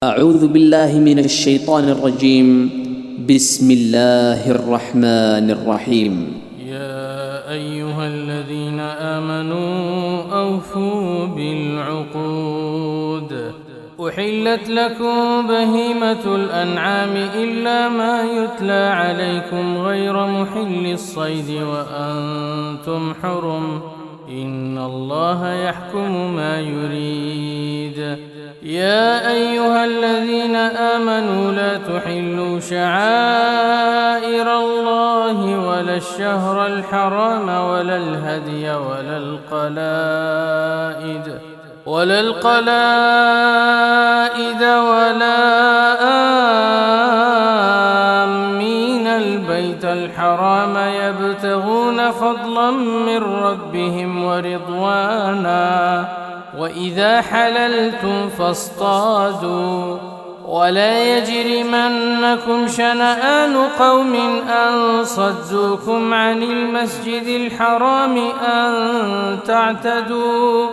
أعوذ بالله من الشيطان الرجيم. بسم الله الرحمن الرحيم. يا أيها الذين آمنوا أوفوا بالعقود. أحلت لكم بهيمة الأنعام إلا ما يتلى عليكم غير محل الصيد وأنتم حرم، إن الله يحكم ما يريد. يا أيها الذين آمنوا لا تحلوا شعائر الله ولا الشهر الحرام ولا الهدي ولا القلائد ولا آمين البيت الحرام يبتغون فضلا من ربهم ورضوانا، وإذا حللتم فاصطادوا، ولا يجرمنكم شنآن قوم أن صدوكم عن المسجد الحرام أن تعتدوا،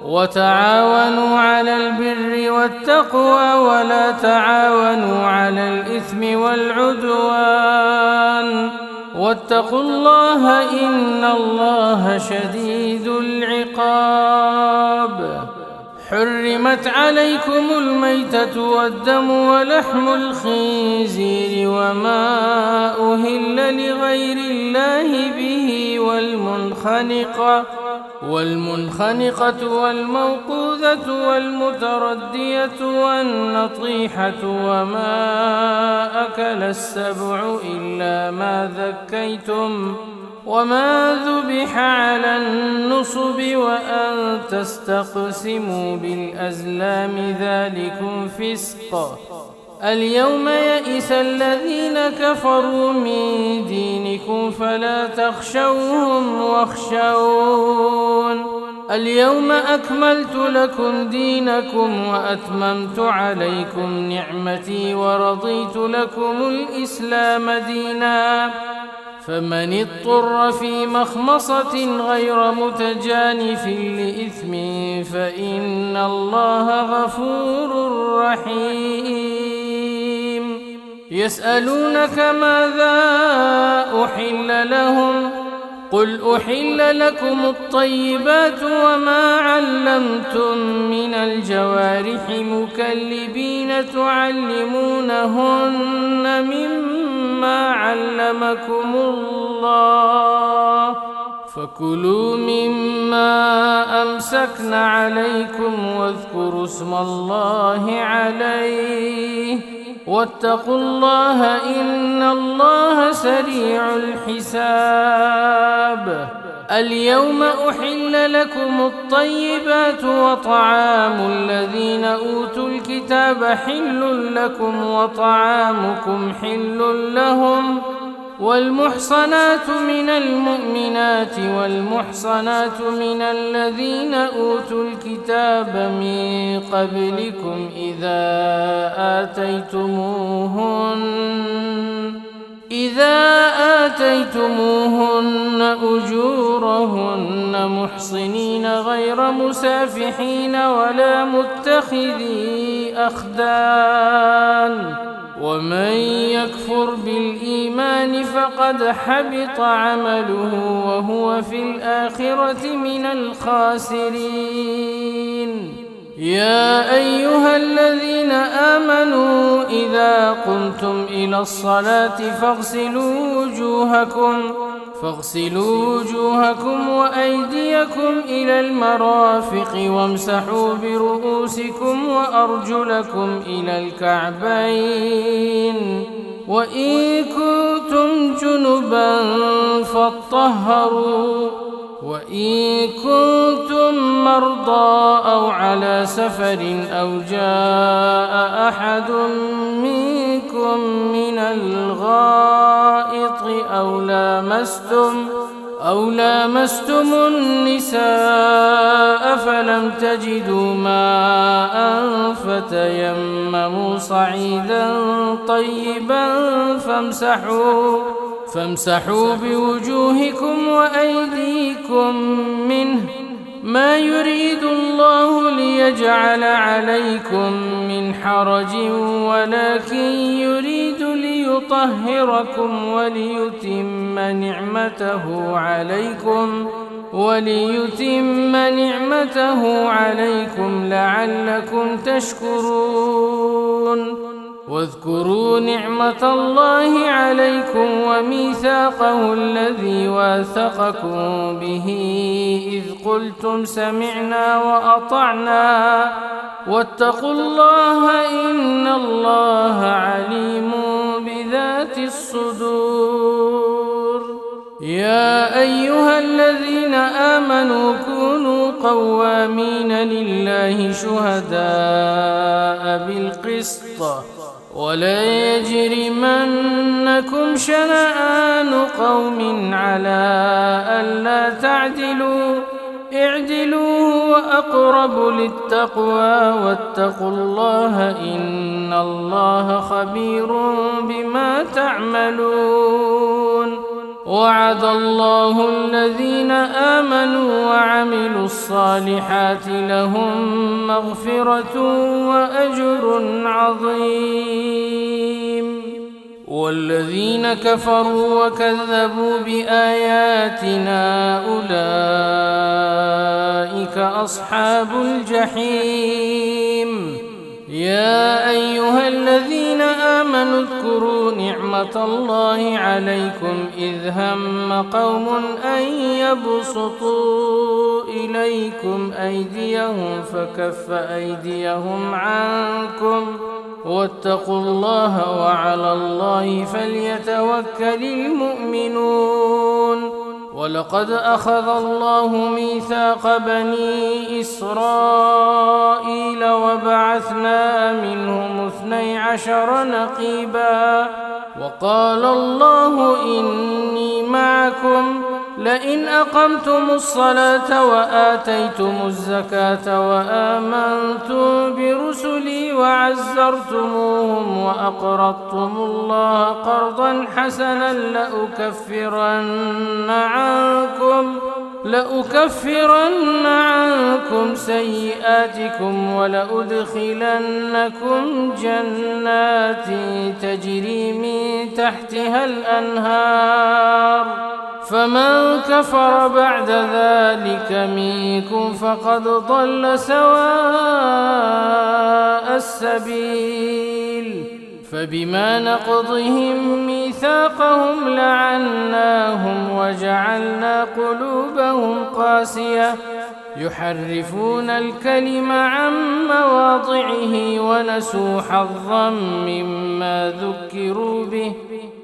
وتعاونوا على البر والتقوى ولا تعاونوا على الإثم والعدوان، واتقوا الله إن الله شديد العقاب. حرمت عليكم الميتة والدم ولحم الخنزير وما أهل لغير الله به والمنخنقة والموقوذة والمتردية والنطيحة وما أكل السبع إلا ما ذكيتم وما ذبح على النصب وأن تستقسموا بالأزلام ذلكم فسق. اليوم يئس الذين كفروا من دينكم فلا تخشوهم واخشون. اليوم أكملت لكم دينكم وأتممت عليكم نعمتي ورضيت لكم الإسلام دينا، فمن اضطر في مخمصة غير متجانف لإثم فإن الله غفور رحيم. يسألونك ماذا أحل لهم؟ قل أحل لكم الطيبات وما علمتم من الجوارح مكلبين تعلمونهن مما علمكم الله، فكلوا مما أمسكن عليكم واذكروا اسم الله عليه، واتقوا الله إن الله سريع الحساب. اليوم أحل لكم الطيبات وطعام الذين أوتوا الكتاب حل لكم وطعامكم حل لهم، والمحصنات من المؤمنات والمحصنات من الذين أوتوا الكتاب من قبلكم إذا آتيتموهن أجورهن محصنين غير مسافحين ولا متخذي أخدان، ومن يكفر بالإيمان فقد حبط عمله وهو في الآخرة من الخاسرين. يا أيها الذين آمنوا إذا قمتم إلى الصلاة فاغسلوا وجوهكم وأيديكم إلى المرافق وامسحوا برؤوسكم وأرجلكم إلى الكعبين، وإن كنتم جنبا فاطهروا، وإن كنتم مرضى أو على سفر أو جاء أحد منكم من الغائط أو لامستم النساء فلم تجدوا ماء فتيمموا صعيدا طيبا فامسحوا بوجوهكم وأيديكم منه، ما يريد الله ليجعل عليكم من حرج ولكن يريد ليطهركم وليتم نعمته عليكم لعلكم تشكرون واذكروا نعمة الله عليكم وميثاقه الذي واثقكم به إذ قلتم سمعنا وأطعنا واتقوا الله إن الله عليم بذات الصدور. يا أيها الذين آمنوا كونوا قوامين لله شهداء بالقسط ولا يجرمنكم شنآن قوم على ألا تعدلوا اعدلوا وأقرب للتقوى واتقوا الله إن الله خبير بما تعملون. وعد الله الذين آمنوا وعملوا الصالحات لهم مغفرة وأجر عظيم. والذين كفروا وكذبوا بآياتنا أولئك أصحاب الجحيم. يا أيها الذين آمنوا اذكروا نعمة الله عليكم إذ هم قوم أن يبسطوا إليكم أيديهم فكف أيديهم عنكم واتقوا الله وعلى الله فليتوكل المؤمنون. ولقد أخذ الله ميثاق بني إسرائيل وبعثنا منهم 12 نقيبا وقال الله إني معكم لئن أقمتم الصلاة وآتيتم الزكاة وآمنتم برسلي وعزرتموهم وأقرضتم الله قرضا حسنا لأكفرن عنكم سيئاتكم ولأدخلنكم جنات تجري من تحتها الأنهار فمن كفر بعد ذلك منكم فقد ضل سواء السبيل. فبما نقضهم ميثاقهم لعناهم وجعلنا قلوبهم قاسية يحرفون الكلم عن مواضعه ونسوا حظا مما ذكروا به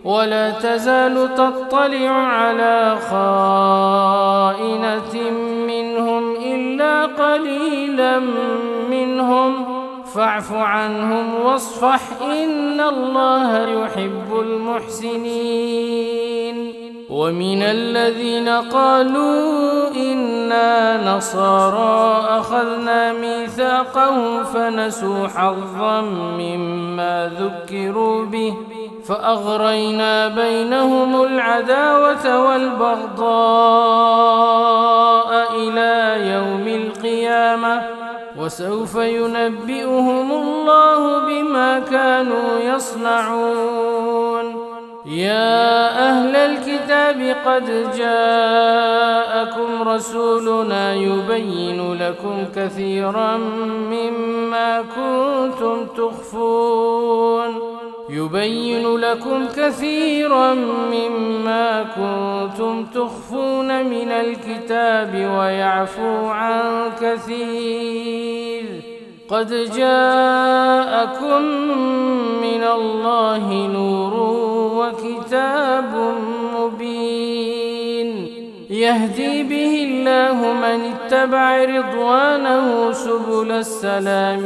ولا تزال تطلع على خائنة منهم إلا قليلا منهم فاعف عنهم واصفح إن الله يحب المحسنين. ومن الذين قالوا إنا نصارى أخذنا ميثاقهم فنسوا حظا مما ذكروا به فأغرينا بينهم العداوة والبغضاء إلى يوم القيامة وسوف ينبئهم الله بما كانوا يصنعون. يا أهل الكتاب قد جاءكم رسولنا يبين لكم كثيرا مما كنتم تخفون من الكتاب ويعفو عن كثير. قد جاءكم من الله نور وكتاب مبين يهدي به الله من اتبع رضوانه سبل السلام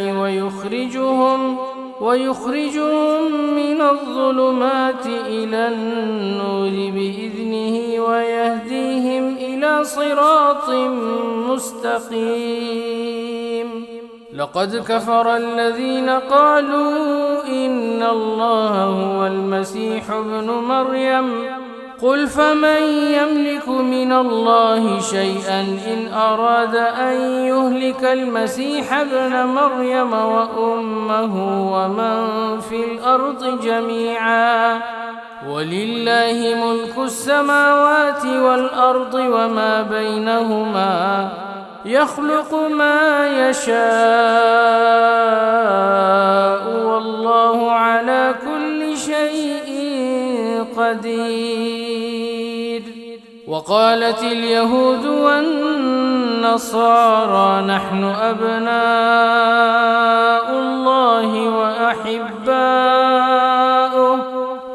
ويخرجهم من الظلمات إلى النور بإذنه ويهديهم إلى صراط مستقيم. لقد كفر الذين قالوا إن الله هو المسيح ابن مريم قل فمن يملك من الله شيئا إن أراد أن يهلك المسيح ابن مريم وأمه ومن في الأرض جميعا ولله ملك السماوات والأرض وما بينهما يخلق ما يشاء والله على كل شيء قدير. وقالت اليهود والنصارى نحن أبناء الله وأحباؤه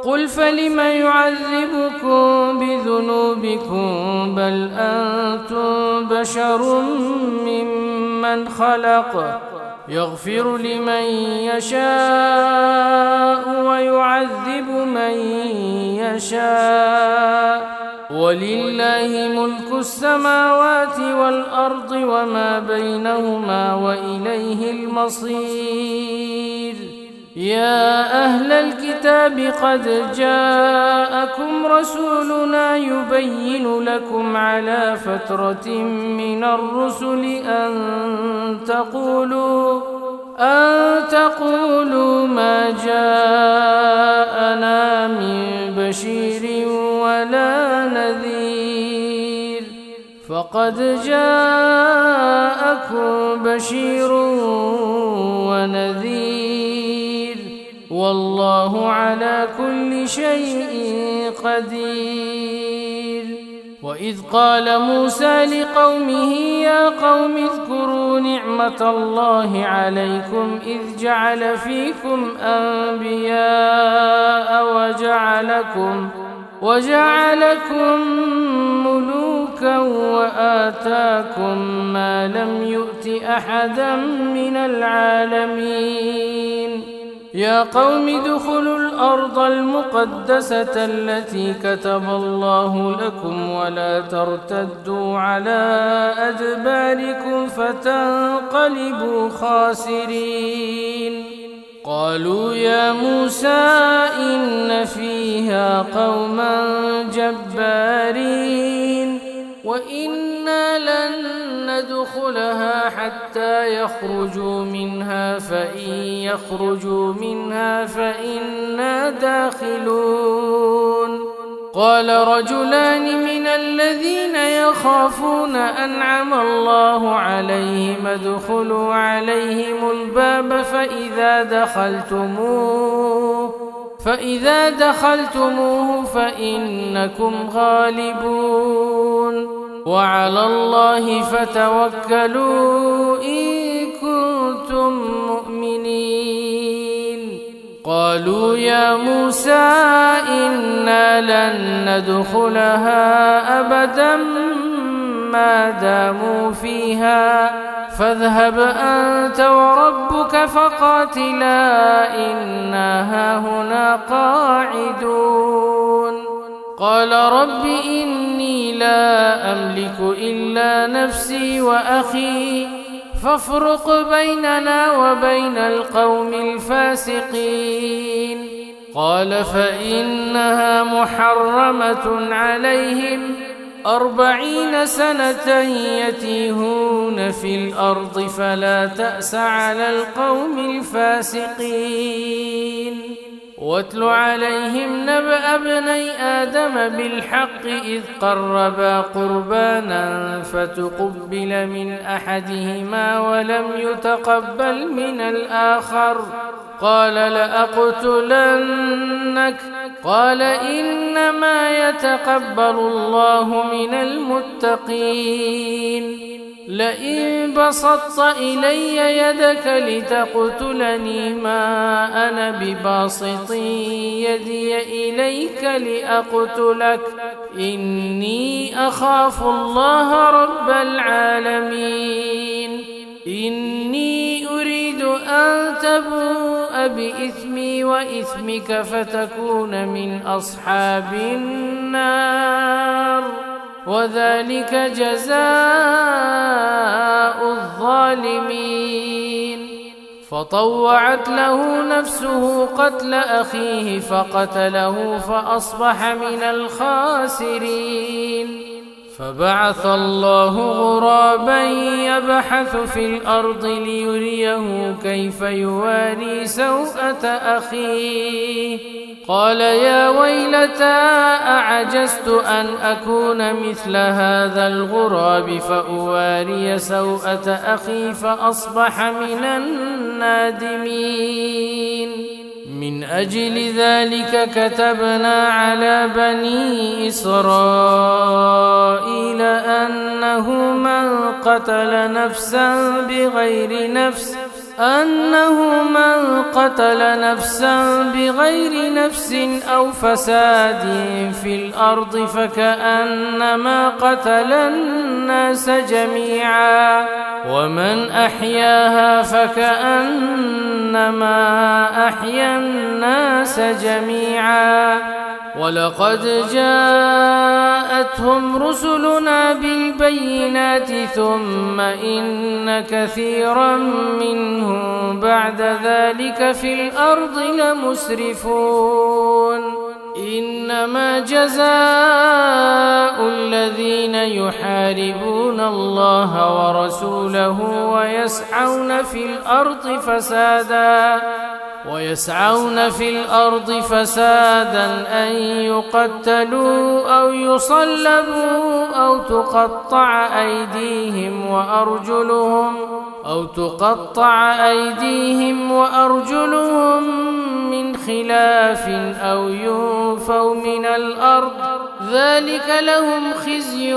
قل فلم يعذبكم بذنوبكم بل أنتم بشر ممن خلق يغفر لمن يشاء ويعذب من يشاء ولله ملك السماوات والأرض وما بينهما وإليه المصير. يا أهل الكتاب قد جاءكم رسولنا يبين لكم على فترة من الرسل أن تقولوا ما جاءنا من بشير ولا نذير فقد جاءكم بشير ونذير والله على كل شيء قدير. وإذ قال موسى لقومه يا قوم اذكروا نعمة الله عليكم إذ جعل فيكم أنبياء وجعلكم ملوكا وآتاكم ما لم يؤت أحدا من العالمين. يا قوم ادخلوا الأرض المقدسة التي كتب الله لكم ولا ترتدوا على أدباركم فتنقلبوا خاسرين. قالوا يا موسى إن فيها قوما جبارين وإنا لن ندخلها حتى يخرجوا منها فإن يخرجوا منها فإنا داخلون. قال رجلان من الذين يخافون أنعم الله عليهم ادخلوا عليهم الباب فإذا دخلتموه فإنكم غالبون وعلى الله فتوكلوا إن كنتم مؤمنين. قالوا يا موسى إنا لن ندخلها أبدا ما داموا فيها فاذهب أنت وربك فقاتلا إنا هاهنا قاعدون. قال رب إني لا أملك إلا نفسي وأخي فافرق بيننا وبين القوم الفاسقين. قال فإنها محرمة عليهم 40 سنة يتيهون في الأرض فلا تأس على القوم الفاسقين. واتل عليهم نبأ ابني آدم بالحق إذ قربا قربانا فتقبل من أحدهما ولم يتقبل من الآخر قال لأقتلنك قال إنما يتقبل الله من المتقين. لئن بسطت إلي يدك لتقتلني ما أنا بباسط يدي إليك لأقتلك إني أخاف الله رب العالمين. إني أريد أن تبوء بإثمي وإثمك فتكون من أصحاب النار وذلك جزاء الظالمين. فطوعت له نفسه قتل أخيه فقتله فأصبح من الخاسرين. فبعث الله غرابا يبحث في الأرض ليريه كيف يواري سوءة أخيه قال يا ويلتى أعجزت أن أكون مثل هذا الغراب فأواري سوءة أخي فأصبح من النادمين. من أجل ذلك كتبنا على بني إسرائيل أنه من قتل نفسا بغير نفس أو فساد في الأرض فكأنما قتل الناس جميعا ومن أحياها فكأنما أحيا الناس جميعا. ولقد جاءتهم رسلنا بالبينات ثم إن كثيرا منهم بعد ذلك في الأرض لمسرفون. إنما جزاء الذين يحاربون الله ورسوله ويسعون في الأرض فسادا أن يقتلوا أو يصلبوا أو تقطع أيديهم وأرجلهم من خلاف أو ينفوا من الأرض ذلك لهم خزي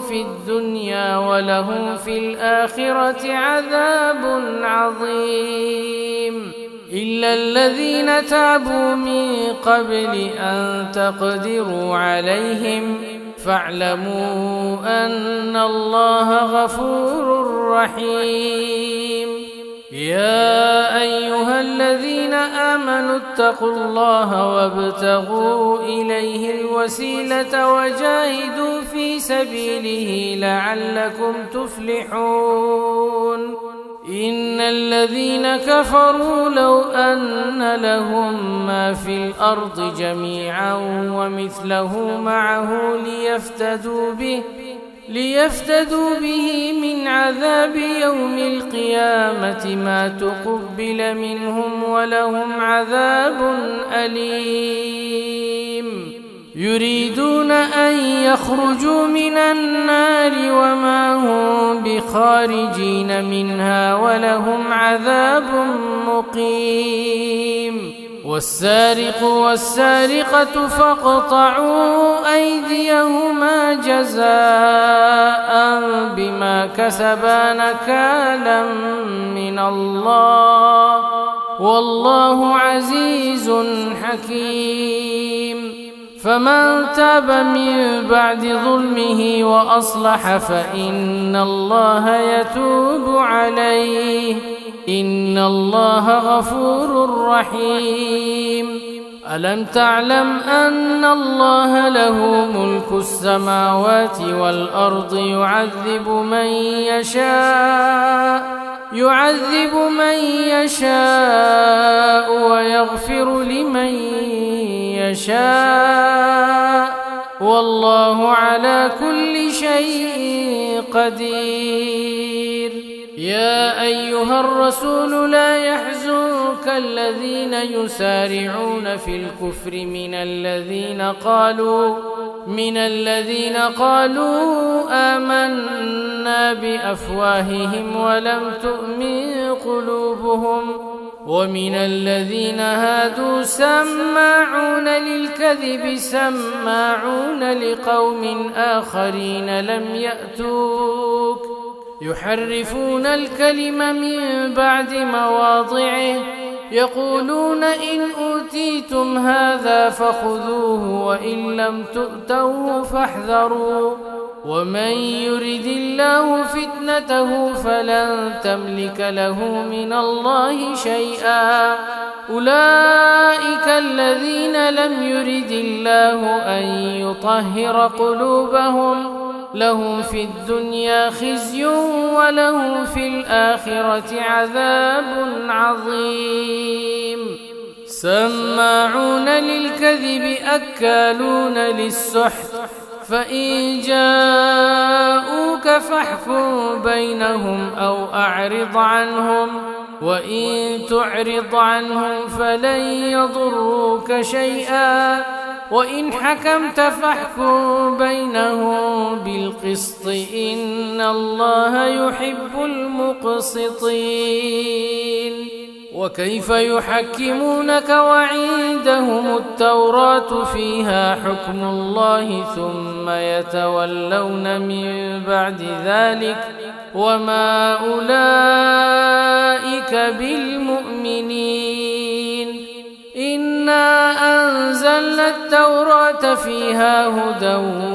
في الدنيا ولهم في الآخرة عذاب عظيم. إلا الذين تابوا من قبل أن تقدروا عليهم فاعلموا أن الله غفور رحيم. يا أيها الذين آمنوا اتقوا الله وابتغوا إليه الوسيلة وجاهدوا في سبيله لعلكم تفلحون. إن الذين كفروا لو أن لهم ما في الأرض جميعا ومثله معه ليفتدوا به من عذاب يوم القيامة ما تقبل منهم ولهم عذاب أليم. يريدون أن يخرجوا من النار وما هم بخارجين منها ولهم عذاب مقيم. والسارق والسارقة فاقطعوا أيديهما جزاء بما كسبا نكالا من الله والله عزيز حكيم. فمن تاب من بعد ظلمه وأصلح فإن الله يتوب عليه إن الله غفور رحيم. ألم تعلم أن الله له ملك السماوات والأرض يعذب من يشاء ويغفر لمن يشاء والله على كل شيء قدير. يا أيها الرسول لا يحزنك الذين يسارعون في الكفر من الذين قالوا آمنا بأفواههم ولم تؤمن قلوبهم ومن الذين هادوا سماعون للكذب سماعون لقوم آخرين لم يأتوك يحرفون الكلم من بعد مواضعه يقولون إن أوتيتم هذا فخذوه وإن لم تؤتوه فاحذروا ومن يرد الله فتنته فلن تملك له من الله شيئا. أولئك أولئك الذين لم يرد الله أن يطهر قلوبهم لهم في الدنيا خزي ولهم في الآخرة عذاب عظيم سماعون للكذب أكالون للسحت فإن جاءوك فاحكم بينهم أو أعرض عنهم وإن تعرض عنهم فلن يضروك شيئا وإن حكمت فاحكم بينهم بالقسط إن الله يحب المقسطين وكيف يحكمونك وعندهم التوراة فيها حكم الله ثم يتولون من بعد ذلك وما أولئك بالمؤمنين إنا أنزلنا التوراة فيها هدى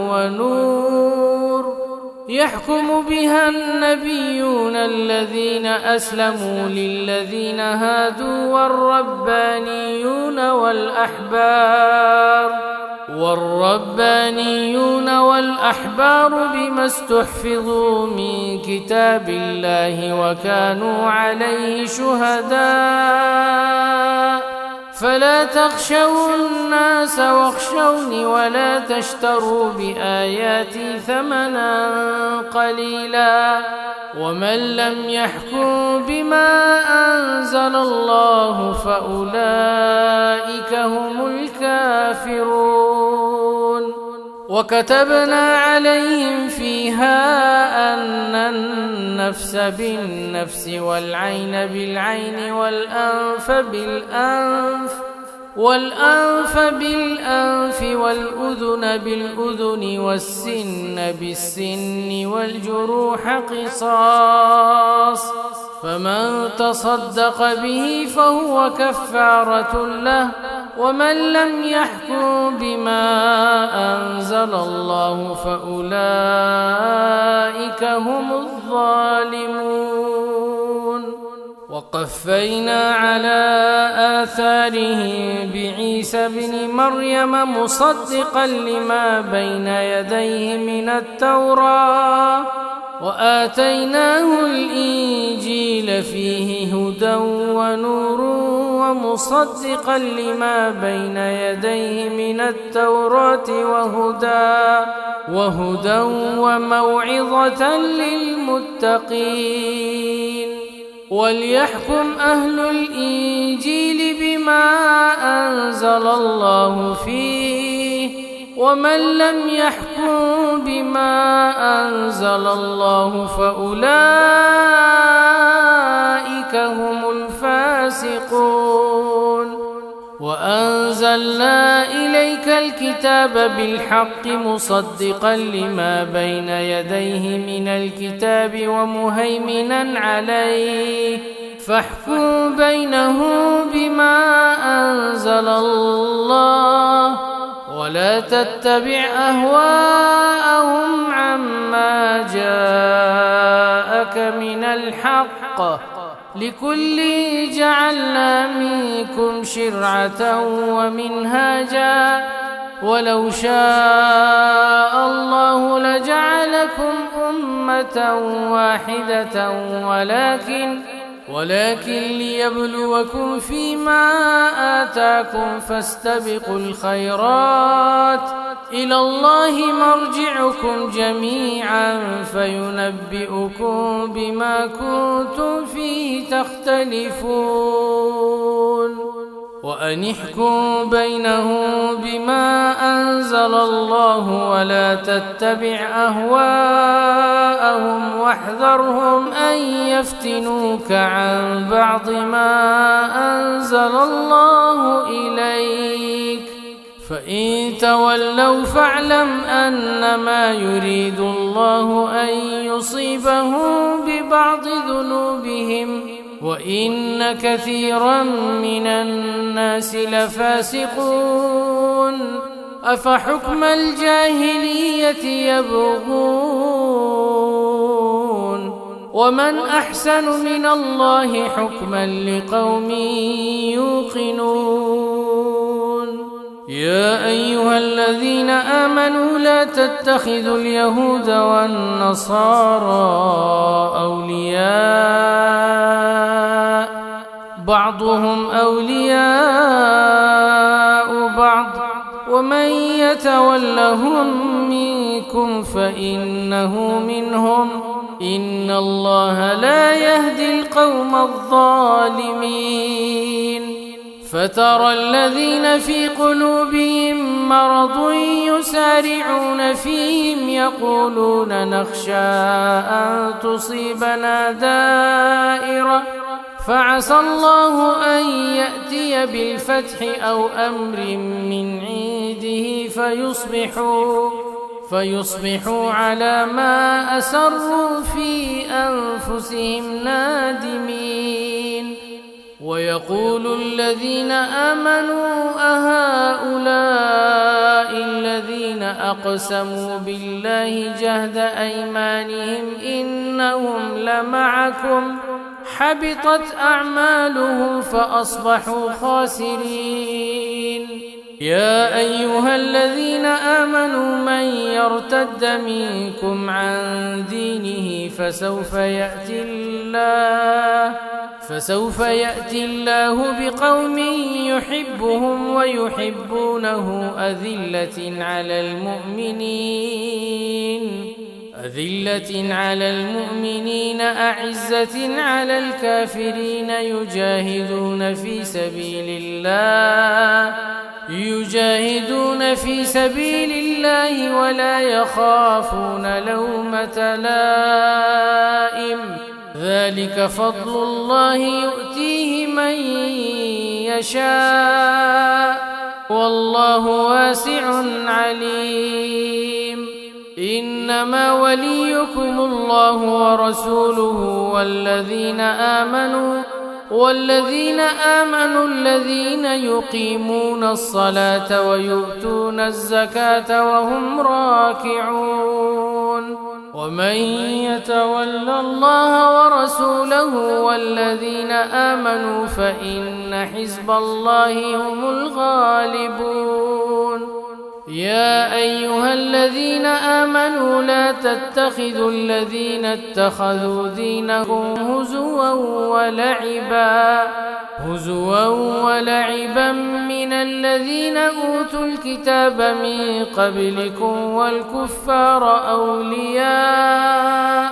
ونور يحكم بها النبيون الذين أسلموا للذين هادوا والربانيون والأحبار بما استحفظوا من كتاب الله وكانوا عليه شهداء فلا تخشوا الناس واخشوني ولا تشتروا بآياتي ثمنا قليلا ومن لم يحكم بما أنزل الله فأولئك هم الكافرون وكتبنا عليهم فيها أن النفس بالنفس والعين بالعين والأنف بالأنف والأذن بالأذن والسن بالسن والجروح قصاص فمن تصدق به فهو كفارة له ومن لم يحكم بما أنزل الله فأولئك هم الظالمون وقفينا على آثارهم بعيسى بن مريم مصدقا لما بين يديه من التوراة وآتيناه الإنجيل فيه هدى ونور ومصدقا لما بين يديه من التوراة وهدى وموعظة للمتقين وليحكم أهل الإنجيل بما أنزل الله فيه ومن لم يحكم بما أنزل الله فأولئك هم الفاسقون وأنزلنا إليك الكتاب بالحق مصدقا لما بين يديه من الكتاب ومهيمنا عليه فاحكم بينهم بما أنزل الله ولا تتبع أهواءهم عما جاءك من الحق لكل جعلنا منكم شرعة ومنهاجا ولو شاء الله لجعلكم أمة واحدة ولكن ليبلوكم فيما آتاكم فاستبقوا الخيرات إلى الله مرجعكم جميعا فينبئكم بما كنتم فيه تختلفون وأن احكم بينهم بما أنزل الله ولا تتبع أهواءهم واحذرهم أن يفتنوك عن بعض ما أنزل الله إليك فإن تولوا فاعلم أنما يريد الله أن يصيبهم ببعض ذنوبهم وإن كثيرا من الناس لفاسقون أفحكم الجاهلية يبغون ومن أحسن من الله حكما لقوم يوقنون يا أيها الذين آمنوا لا تتخذوا اليهود والنصارى أولياء بعضهم أولياء بعض ومن يتولهم منكم فإنه منهم إن الله لا يهدي القوم الظالمين فترى الذين في قلوبهم مرض يسارعون فيهم يقولون نخشى أن تصيبنا دائرة فعسى الله أن يأتي بالفتح أو أمر من عنده فيصبحوا على ما أسروا في أنفسهم نادمين ويقول الذين آمنوا أهؤلاء الذين أقسموا بالله جهد أيمانهم إنهم لمعكم حبطت أعمالهم فأصبحوا خاسرين يا أيها الذين آمنوا من يرتد منكم عن دينه فسوف يأتي الله بقوم يحبهم ويحبونه أذلة على المؤمنين أعزة على الكافرين يجاهدون في سبيل الله ولا يخافون لومة لائم ذلك فضل الله يؤتيه من يشاء والله واسع عليم إنما وليكم الله ورسوله والذين آمنوا الذين يقيمون الصلاة ويؤتون الزكاة وهم راكعون ومن يتول الله ورسوله والذين آمنوا فإن حزب الله هم الغالبون يا أيها الذين آمنوا لا تتخذوا الذين اتخذوا دينهم هزوا ولعبا من الذين أوتوا الكتاب من قبلكم والكفار أولياء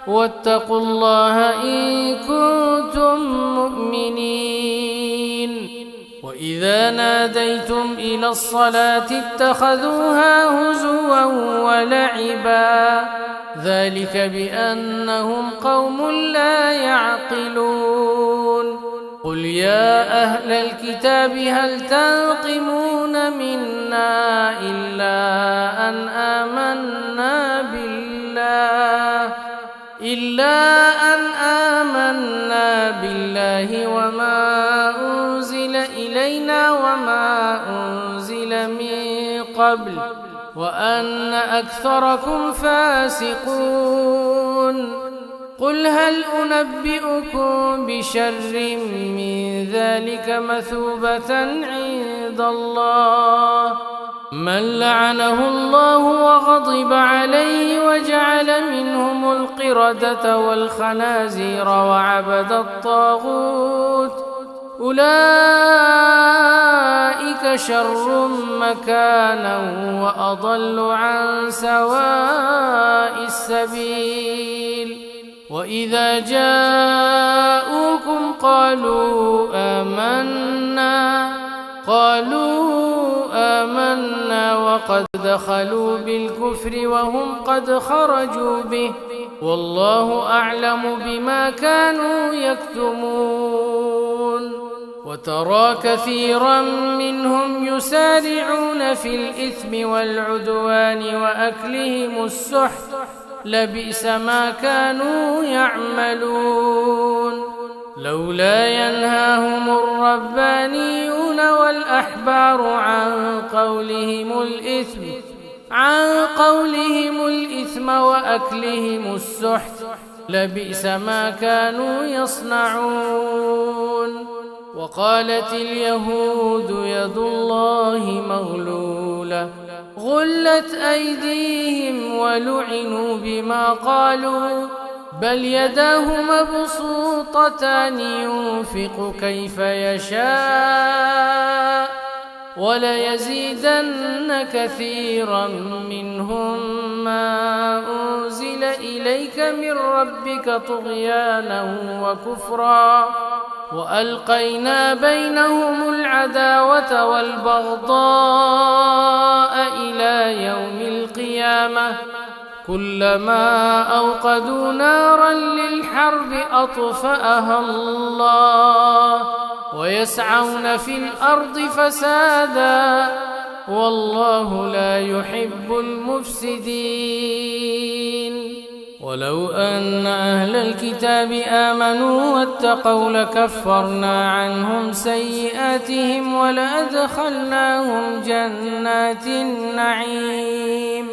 واتقوا الله إن كنتم مؤمنين وإذا ناديتم إلى الصلاة اتخذوها هزوا ولعبا ذلك بأنهم قوم لا يعقلون قل يا أهل الكتاب هل تنقمون منا إلا أن آمنا بالله وما أنزل إلينا وما أنزل من قبل وأن أكثركم فاسقون قل هل أنبئكم بشر من ذلك مثوبة عند الله من لعنه الله وغضب عليه وجعل منهم القردة والخنازير وعبد الطاغوت أولئك شر مكانا وأضل عن سواء السبيل وإذا جاءوكم قالوا آمنا وقد دخلوا بالكفر وهم قد خرجوا به والله أعلم بما كانوا يكتمون وترى كثيرا منهم يسارعون في الإثم والعدوان وأكلهم السحت لبئس ما كانوا يعملون لولا ينهاهم الربانيون والأحبار عن قولهم الإثم وأكلهم السحت لبئس ما كانوا يصنعون وقالت اليهود يد الله مغلولة غلت أيديهم ولعنوا بما قالوا بل يداه مبسوطتان ينفق كيف يشاء وليزيدن كثيرا منهم ما أنزل إليك من ربك طغيانا وكفرا وألقينا بينهم العداوة والبغضاء إلى يوم القيامة كلما أوقدوا نارا للحرب أطفأها الله ويسعون في الأرض فسادا والله لا يحب المفسدين ولو أن أهل الكتاب آمنوا واتقوا لكفرنا عنهم سيئاتهم ولأدخلناهم جنات النعيم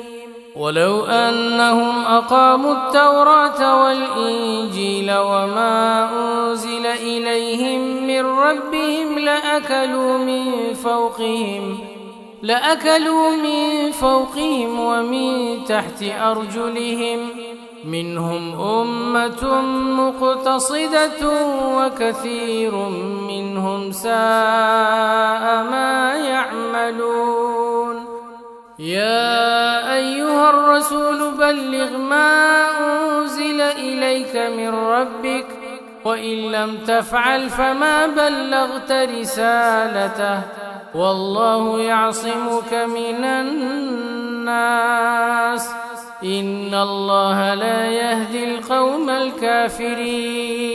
ولو أنهم أقاموا التوراة والإنجيل وما أنزل إليهم من ربهم لأكلوا من فوقهم ومن تحت أرجلهم منهم أمة مقتصدة وكثير منهم ساء ما يعملون يا أيها الرسول بلغ ما أنزل إليك من ربك وإن لم تفعل فما بلغت رسالته والله يعصمك من الناس إن الله لا يهدي القوم الكافرين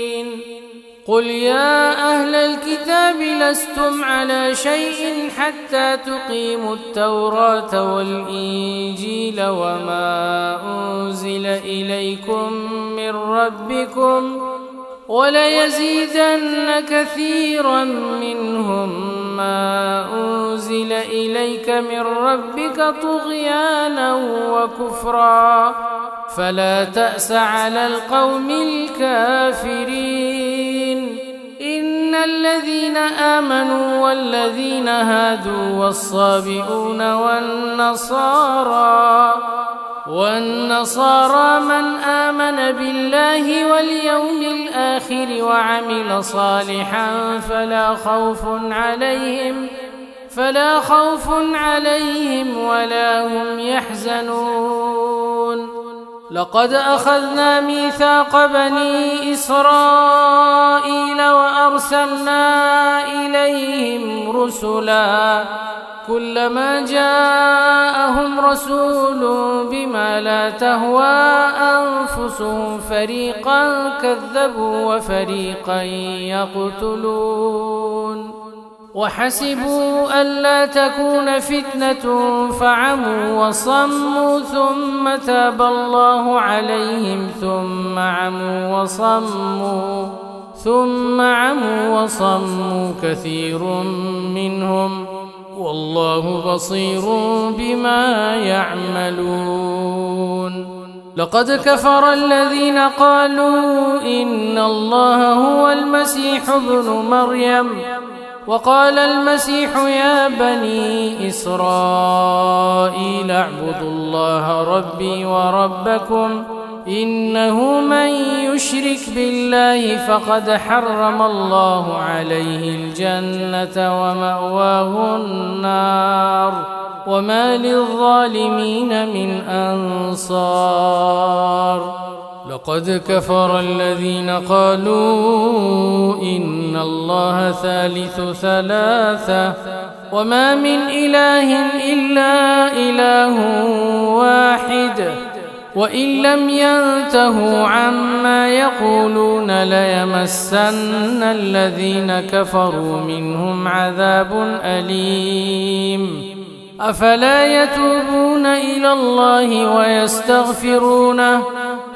قل يا أهل الكتاب لستم على شيء حتى تقيموا التوراة والإنجيل وما أنزل إليكم من ربكم وليزيدن كثيرا منهم ما أنزل إليك من ربك طغيانا وكفرا فلا تأس على القوم الكافرين إن الذين آمنوا والذين هادوا والصابئون والنصارى من آمن بالله واليوم الآخر وعمل صالحا فلا خوف عليهم ولا هم يحزنون لقد أخذنا ميثاق بني إسرائيل وأرسلنا إليهم رسلا كلما جاءهم رسول بما لا تهوى أنفسهم فريقا كذبوا وفريقا يقتلون وحسبوا ألا تكون فتنة فعموا وصموا ثم تاب الله عليهم ثم عموا وصموا كثير منهم والله بصير بما يعملون لقد كفر الذين قالوا إن الله هو المسيح ابن مريم وقال المسيح يا بني إسرائيل اعبدوا الله ربي وربكم إنه من يشرك بالله فقد حرم الله عليه الجنة ومأواه النار وما للظالمين من أنصار لقد كفر الذين قالوا إن الله ثالث ثلاثة وما من إله إلا إله واحد وإن لم ينتهوا عما يقولون ليمسن الذين كفروا منهم عذاب أليم أفلا يتوبون إلى الله ويستغفرونه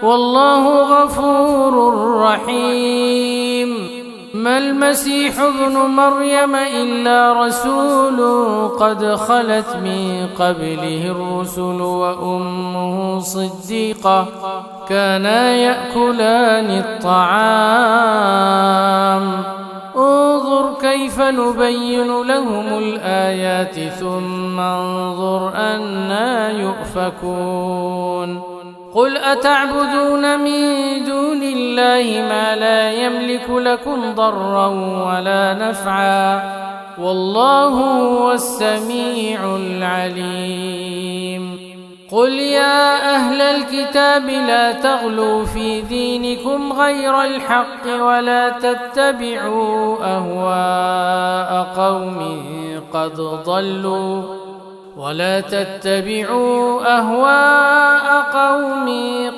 والله غفور رحيم ما المسيح ابن مريم إلا رسول قد خلت من قبله الرسل وأمه صديقة كانا يأكلان الطعام انظر كيف نبين لهم الآيات ثم انظر أنى يؤفكون قل أتعبدون من دون الله ما لا يملك لكم ضرا ولا نفعا والله هو السميع العليم قل يا أهل الكتاب لا تغلوا في دينكم غير الحق ولا تتبعوا أهواء قوم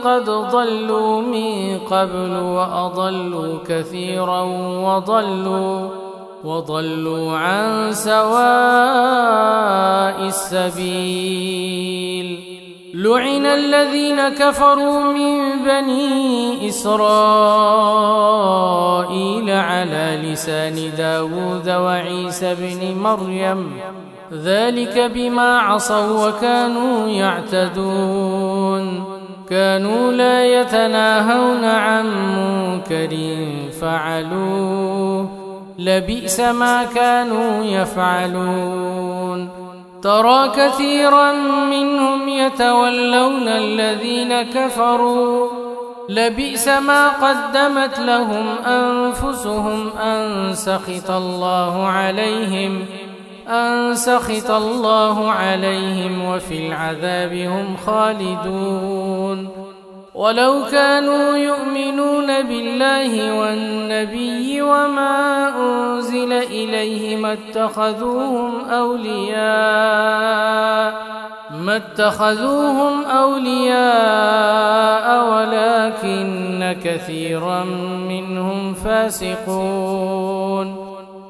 قد ضلوا من قبل وأضلوا كثيرا وضلوا عن سواء السبيل لعن الذين كفروا من بني إسرائيل على لسان داود وعيسى بن مريم ذلك بما عصوا وكانوا يعتدون كانوا لا يتناهون عن منكر فعلوه لبئس ما كانوا يفعلون ترى كثيرا منهم يتولون الذين كفروا لبئس ما قدمت لهم أنفسهم أن سخط الله عليهم وفي العذاب هم خالدون ولو كانوا يؤمنون بالله والنبي وما أنزل إليه ما اتخذوهم أولياء ولكن كثيرا منهم فاسقون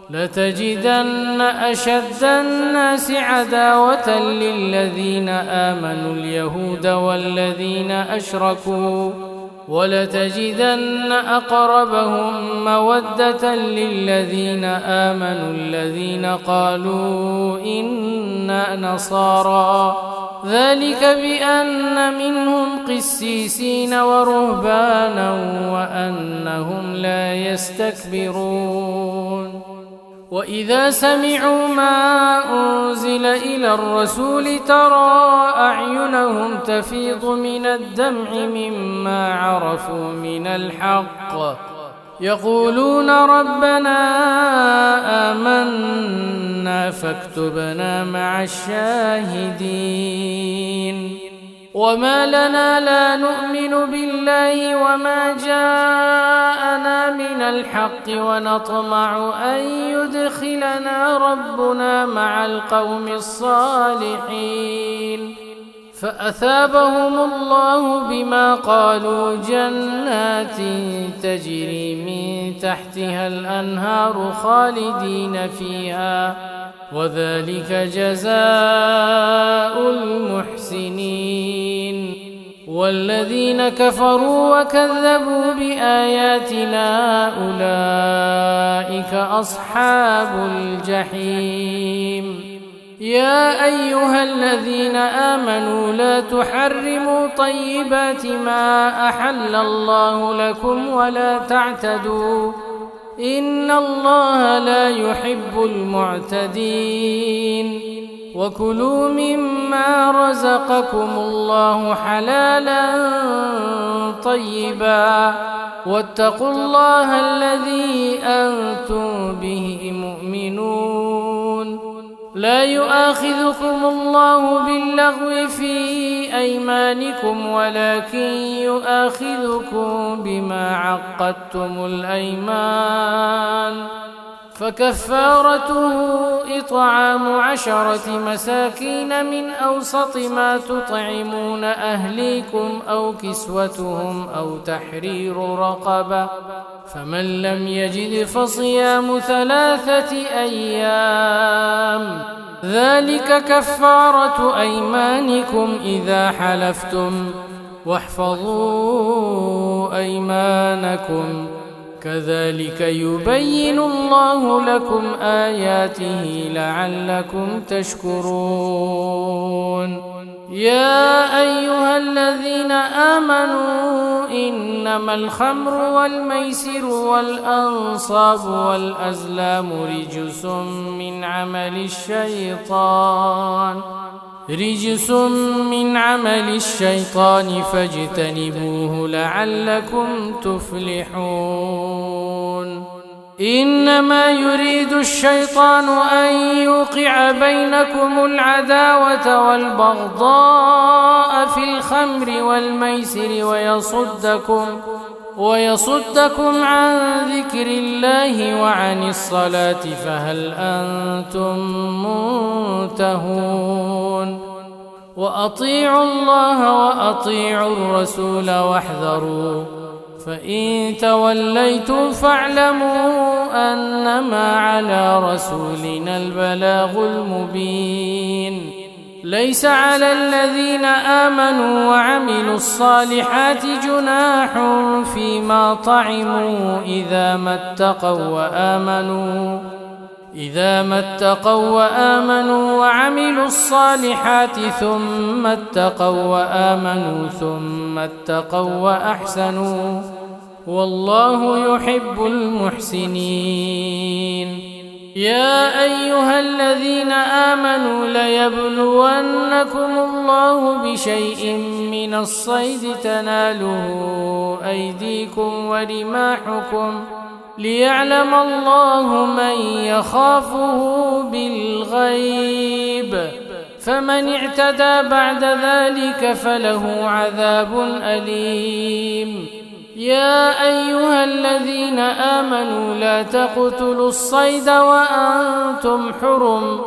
لتجدن أشد الناس عداوة للذين آمنوا اليهود والذين أشركوا ولتجدن أقربهم مودة للذين آمنوا الذين قالوا إنا نصارى ذلك بأن منهم قسيسين ورهبانا وأنهم لا يستكبرون وإذا سمعوا ما أنزل إلى الرسول ترى أعينهم تفيض من الدمع مما عرفوا من الحق يقولون ربنا آمنا فاكتبنا مع الشاهدين وما لنا لا نؤمن بالله وما جاءنا من الحق ونطمع أن يدخلنا ربنا مع القوم الصالحين فأثابهم الله بما قالوا جنات تجري من تحتها الأنهار خالدين فيها وذلك جزاء المحسنين والذين كفروا وكذبوا بآياتنا أولئك أصحاب الجحيم يا أيها الذين آمنوا لا تحرموا طيبات ما أحل الله لكم ولا تعتدوا إن الله لا يحب المعتدين وكلوا مما رزقكم الله حلالا طيبا واتقوا الله الذي أنتم به مؤمنون لا يؤاخذكم الله باللغو في أيمانكم ولكن يؤاخذكم بما عقدتم الأيمان فكفارته إطعام 10 مساكين من أوسط ما تطعمون أهليكم أو كسوتهم أو تحرير رقبة فمن لم يجد فصيام 3 أيام ذلك كفارة أيمانكم إذا حلفتم واحفظوا أيمانكم كذلك يبين الله لكم آياته لعلكم تشكرون يا أيها الذين آمنوا إنما الخمر والميسر والأنصاب والأزلام رجس من عمل الشيطان فاجتنبوه لعلكم تفلحون. إنما يريد الشيطان أن يوقع بينكم العداوة والبغضاء في الخمر والميسر ويصدكم عن ذكر الله وعن الصلاة فهل أنتم منتهون. وأطيعوا الله وأطيعوا الرسول واحذروا فإن توليتم فاعلموا أنما على رسولنا البلاغ المبين. ليس على الذين آمنوا وعملوا الصالحات جناح فيما طعموا إذا ما اتقوا وآمنوا وعملوا الصالحات ثم اتقوا وأحسنوا والله يحب المحسنين. يا أيها الذين آمنوا ليبلونكم الله بشيء من الصيد تناله أيديكم ورماحكم ليعلم الله من يخافه بالغيب فمن اعتدى بعد ذلك فله عذاب أليم. يا أيها الذين آمنوا لا تقتلوا الصيد وأنتم حرم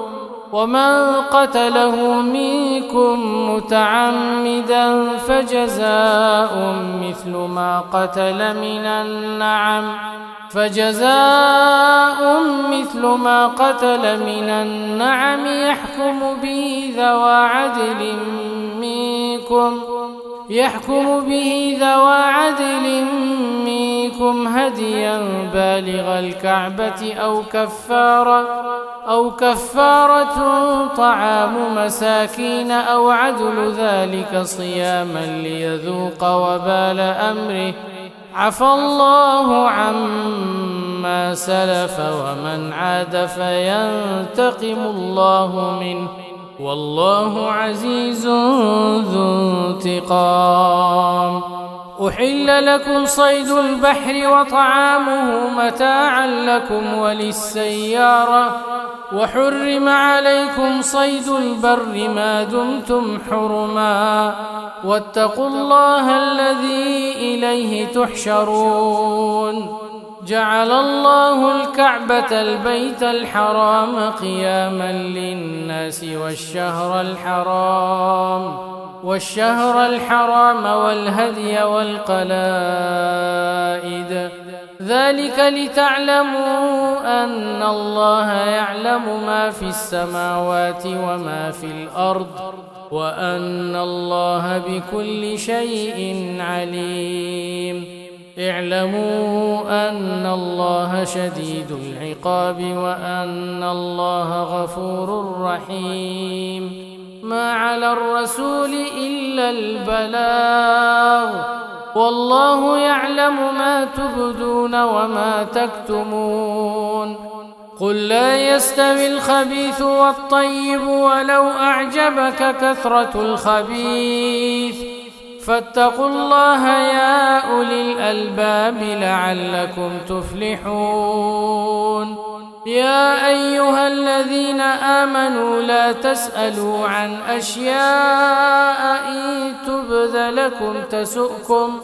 ومن قتله منكم متعمدا فجزاء مثل ما قتل من النعم يحكم به ذوى عدل منكم هديا بالغ الكعبة أو كفارة طعام مساكين أو عدل ذلك صياما ليذوق وبال أمره عفى الله عما سلف ومن عاد فينتقم الله منه والله عزيز ذو انتقام. أحل لكم صيد البحر وطعامه متاعا لكم وللسيارة وحرم عليكم صيد البر ما دمتم حرما واتقوا الله الذي إليه تحشرون. جعل الله الكعبة البيت الحرام قياما للناس والشهر الحرام والهدي والقلائد ذلك لتعلموا أن الله يعلم ما في السماوات وما في الأرض وأن الله بكل شيء عليم. اعلموا أن الله شديد العقاب وأن الله غفور رحيم. ما على الرسول إلا البلاغ والله يعلم ما تبدون وما تكتمون. قل لا يستوي الخبيث والطيب ولو أعجبك كثرة الخبيث فاتقوا الله يا أولي الألباب لعلكم تفلحون. يا أيها الذين آمنوا لا تسألوا عن أشياء إن تبد لكم تسؤكم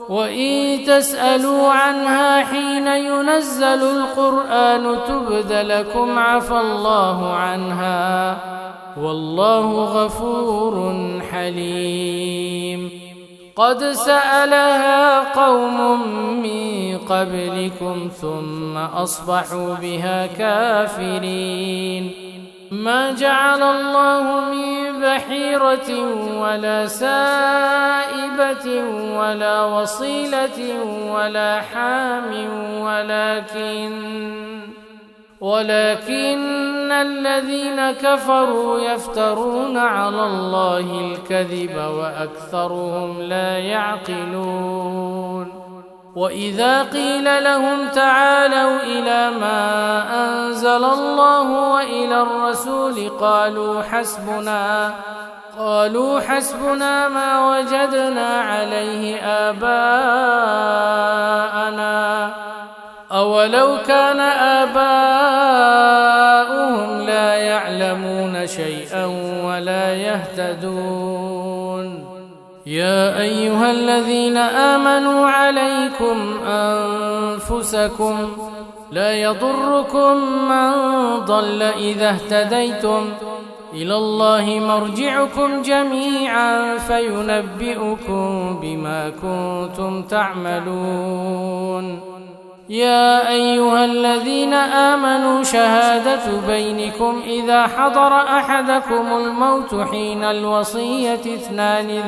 وإن تسألوا عنها حين ينزل القرآن تبد لكم عفى الله عنها والله غفور حليم. قد سألها قوم من قبلكم ثم أصبحوا بها كافرين. ما جعل الله من بحيرة ولا سائبة ولا وصيلة ولا حام ولكن الذين كفروا يفترون على الله الكذب وأكثرهم لا يعقلون. وإذا قيل لهم تعالوا إلى ما أنزل الله وإلى الرسول قالوا حسبنا ما وجدنا عليه آباءنا أولو كان آباؤهم لا يعلمون شيئا ولا يهتدون. يا أيها الذين آمنوا عليكم أنفسكم لا يضركم من ضل إذا اهتديتم إلى الله مرجعكم جميعا فينبئكم بما كنتم تعملون. يا أيها الذين آمنوا شهادة بينكم إذا حضر أحدكم الموت حين الوصية اثنان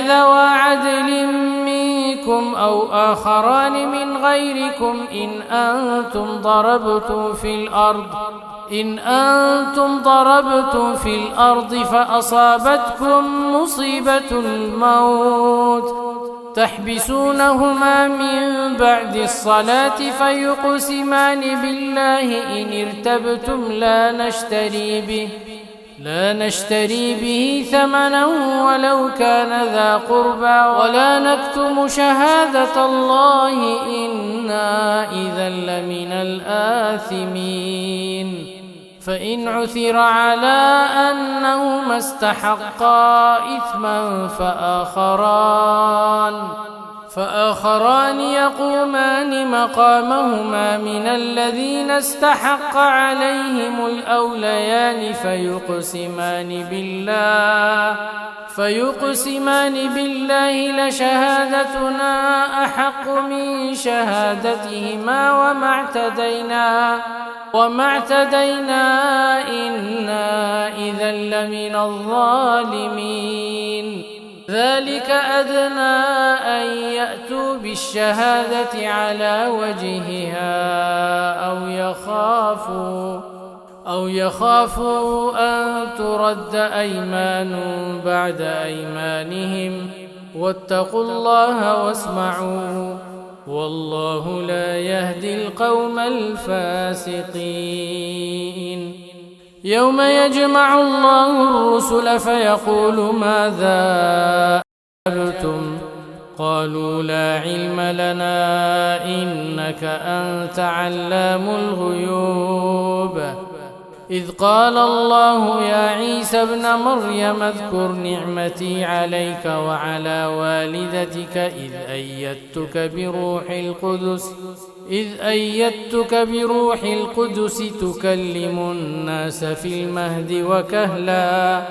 ذوا عدل منكم أو آخران من غيركم إن أنتم ضربتم في الأرض فأصابتكم مصيبة الموت تحبسونهما من بعد الصلاة فيقسمان بالله إن ارتبتم لا نشتري به ثمنا ولو كان ذا قربى ولا نكتم شهادة الله إنا إذا لمن الآثمين. فإن عثر على أنهما استحقا إثما فآخران يقومان مقامهما من الذين استحق عليهم الأوليان فيقسمان بالله لشهادتنا أحق من شهادتهما وما اعتدينا إنا إذا لمن الظالمين. ذلك أدنى أن يأتوا بالشهادة على وجهها أو يخافوا أن ترد أيمان بعد أيمانهم واتقوا الله واسمعوا والله لا يهدي القوم الفاسقين. يوم يجمع الله الرسل فيقول ماذا أجبتم قالوا لا علم لنا إنك أنت علام الغيوب. إذ قال الله يا عيسى ابن مريم اذكر نعمتي عليك وعلى والدتك إذ أيدتك بروح القدس تكلم الناس في المهد وكهلا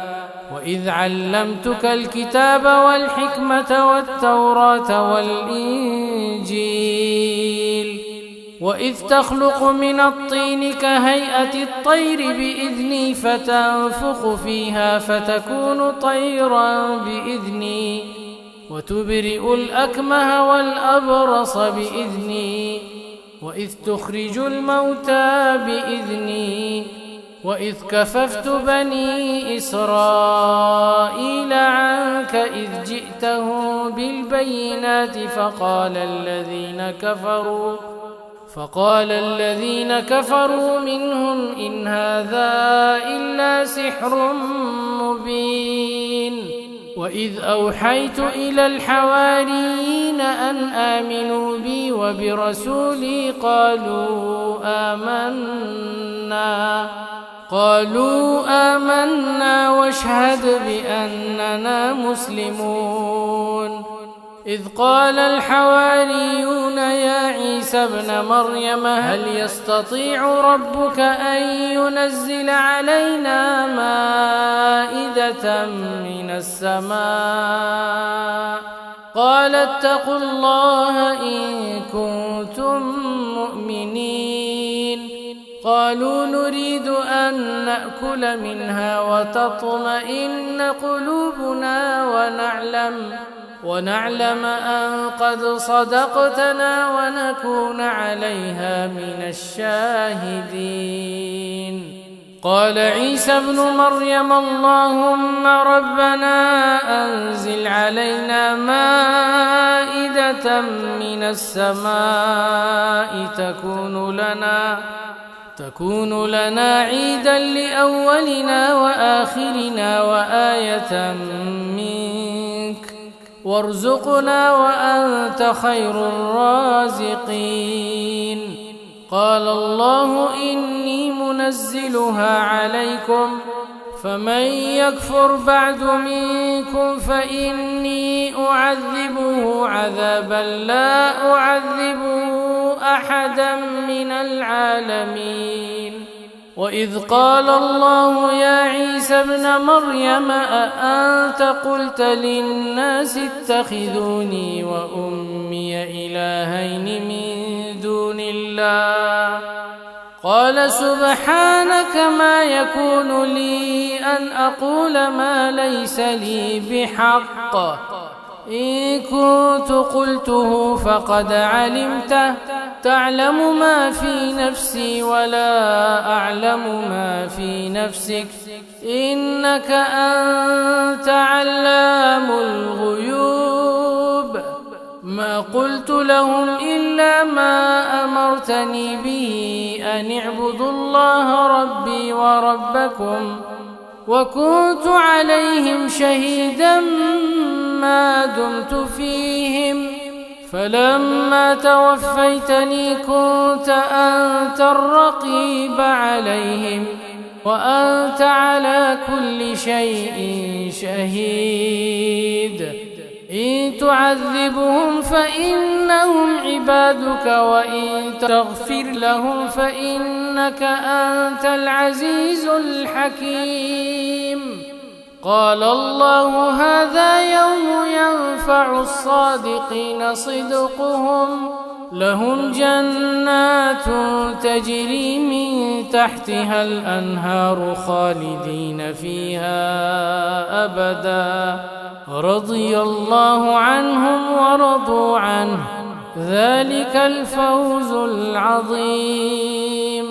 وإذ علمتك الكتاب والحكمة والتوراة والإنجيل وإذ تخلق من الطين كهيئة الطير بإذني فتنفخ فيها فتكون طيرا بإذني وتبرئ الأكمه والأبرص بإذني وإذ تخرج الموتى بإذني وإذ كففت بني إسرائيل عنك إذ جئتهم بالبينات فقال الذين كفروا منهم إن هذا إلا سحر مبين. وإذ أوحيت إلى الحواريين أن آمنوا بي وبرسولي قالوا آمنا واشهد بأننا مسلمون. إذ قال الحواريون يا عيسى ابن مريم هل يستطيع ربك أن ينزل علينا مائدة من السماء قال اتقوا الله إن كنتم مؤمنين. قالوا نريد أن نأكل منها وتطمئن قلوبنا ونعلم أن قد صدقتنا ونكون عليها من الشاهدين. قال عيسى ابن مريم اللهم ربنا أنزل علينا مائدة من السماء تكون لنا عيدا لأولنا وآخرنا وآية منك وارزقنا وأنت خير الرازقين. قال الله إني منزلها عليكم فمن يكفر بعد منكم فإني أعذبه عذابا لا أعذبه أحدا من العالمين. وإذ قال الله يا عيسى ابن مريم أأنت قلت للناس اتخذوني وأمي إلهين من دون الله قال سبحانك ما يكون لي أن أقول ما ليس لي بحق إن كنت قلته فقد علمته تعلم ما في نفسي ولا أعلم ما في نفسك إنك أنت علام الغيوب. ما قلت لهم إلا ما أمرتني به أن اعبدوا الله ربي وربكم وكنت عليهم شهيدا ما دمت فيهم فلما توفيتني كنت أنت الرقيب عليهم وأنت على كل شيء شهيد. إن تعذبهم فإنهم عبادك وإن تغفر لهم فإنك أنت العزيز الحكيم. قال الله هذا يوم ينفع الصادقين صدقهم لهم جنات تجري من تحتها الأنهار خالدين فيها أبدا رضي الله عنهم ورضوا عنه ذلك الفوز العظيم.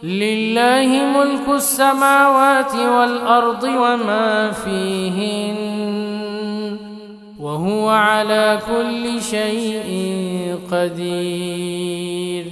لله ملك السماوات والأرض وما فيهن وهو على كل شيء قدير.